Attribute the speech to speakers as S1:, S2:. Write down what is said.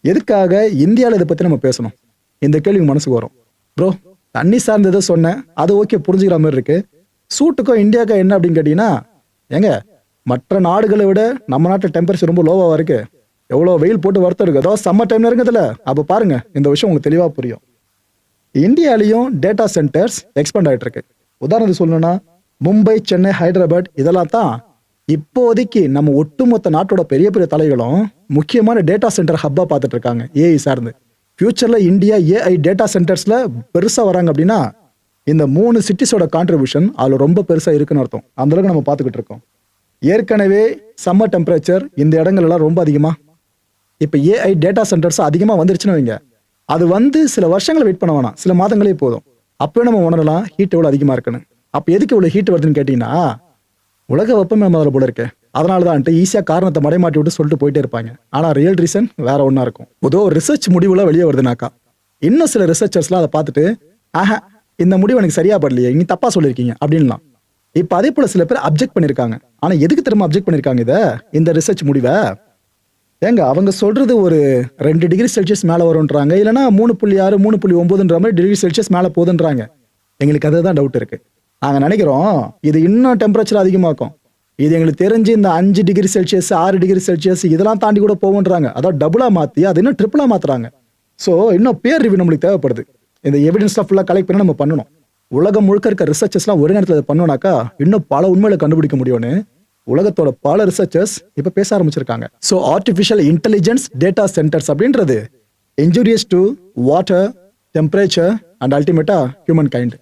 S1: எதுக்காக இந்தியாவில் இதை பற்றி நம்ம பேசணும்? இந்த கேள்வி மனசுக்கு வரும். ப்ரோ, தண்ணி சார்ந்ததை சொன்னேன், அது ஓகே, புரிஞ்சுக்கிற மாதிரி இருக்கு. சூட்டுக்கும் இந்தியாவுக்கும் என்ன அப்படின்னு கேட்டீங்கன்னா, ஏங்க மற்ற நாடுகளை விட நம்ம நாட்டில் டெம்பரேச்சர் ரொம்ப லோவாக இருக்கு. எவ்வளோ வெயில் போட்டு வருத்தம் இருக்கு. அதாவது சம்மர் டைம்ல இருக்குதுல்ல, அப்போ பாருங்க இந்த விஷயம் உங்களுக்கு தெளிவாக புரியும். இந்தியாலையும் டேட்டா சென்டர்ஸ் எக்ஸ்பேண்ட் ஆகிட்டு இருக்கு. உதாரணத்துக்கு சொல்லணும்னா மும்பை, சென்னை, ஹைதராபாத் இதெல்லாம் தான் இப்போதைக்கு நம்ம ஒட்டுமொத்த நாட்டோட பெரிய பெரிய தலைகளும் முக்கியமான டேட்டா சென்டர் ஹப்பா பார்த்துட்டு இருக்காங்க, ஏஐ சார்ந்து. ஃபியூச்சர்ல இந்தியா ஏஐ டேட்டா சென்டர்ஸ்ல பெருசா வராங்க அப்படின்னா இந்த 3 சிட்டிஸோட கான்ட்ரிபியூஷன் அதுல ரொம்ப பெருசா இருக்குன்னு அர்த்தம். அந்த அளவுக்கு நம்ம பார்த்துக்கிட்டு இருக்கோம். ஏற்கனவே சம்மர் டெம்பரேச்சர் இந்த இடங்கள்லாம் ரொம்ப அதிகமா, இப்போ ஏஐ டேட்டா சென்டர்ஸ் அதிகமாக வந்துருச்சுன்னு வைங்க, அது வந்து சில வருஷங்களை வெயிட் பண்ண வேணாம், சில மாதங்களே போதும். அப்போ நம்ம உணரலாம் ஹீட் எவ்வளோ அதிகமாக இருக்குன்னு. அப்போ எதுக்கு இவ்வளோ ஹீட் வருதுன்னு கேட்டிங்கன்னா, உலக வெப்பமே முதல்ல போல இருக்கு. அதனால தான் ஈஸியாக காரணத்தை மடைமாட்டி விட்டு சொல்லிட்டு போயிட்டே இருப்பாங்க. ஆனால் ரியல் ரீசன் வேற ஒன்றா இருக்கும். பொதுவாக ஒரு ரிசர்ச் முடிவுல வெளியே வருதுனாக்கா இன்னும் சில ரிசர்ச்சர்ஸ்லாம் அதை பார்த்துட்டு, ஆஹா இந்த முடிவு எனக்கு சரியா படலையே, நீ தப்பா சொல்லியிருக்கீங்க அப்படின்லாம். இப்போ அதே போல சில பேர் அப்ஜெக்ட் பண்ணியிருக்காங்க. ஆனால் எதுக்கு திரும்ப அப்ஜெக்ட் பண்ணியிருக்காங்க இந்த ரிசர்ச் முடிவை? ஏங்க அவங்க சொல்றது ஒரு 2 டிகிரி செல்சியஸ் மேலே வரும்ன்றாங்க, இல்லைனா 3.6 3.9ன்ற மாதிரி டிகிரி செல்சியஸ் மேலே போகுதுன்றாங்க. எங்களுக்கு அதுதான் டவுட் இருக்கு. நாங்கள் நினைக்கிறோம் இது இன்னும் டெம்பரேச்சர் அதிகமாக்கும். இது எங்களுக்கு தெரிஞ்சு இந்த 5 டிகிரி செல்சியஸ் 6 டிகிரி செல்சியஸ் இதெல்லாம் தாண்டி கூட போகுன்றாங்க. அதாவது டபுளா மாற்றி அது இன்னும் ட்ரிபிளா மாத்துறாங்க. ஸோ இன்னும் பேர் ரிவ்யூ நம்மளுக்கு தேவைப்படுது. இந்த எவிடன்ஸ்லாம் ஃபுல்லாக கலெக்ட் பண்ணி நம்ம பண்ணணும். உலகம் முழுக்க இருக்க ரிசர்ச்சர்ஸ்லாம் ஒரே நேரத்தில் அதை பண்ணோம்னாக்கா இன்னும் பல உண்மைகளை கண்டுபிடிக்க முடியும்னு உலகத்தோட பல ரிசர்ச்சர்ஸ் இப்ப பேச ஆரம்பிச்சிருக்காங்க. So artificial intelligence data centres அப்படின்றது injurious to water, temperature and அல்டிமேட்டா ஹியூமன் கைண்ட்.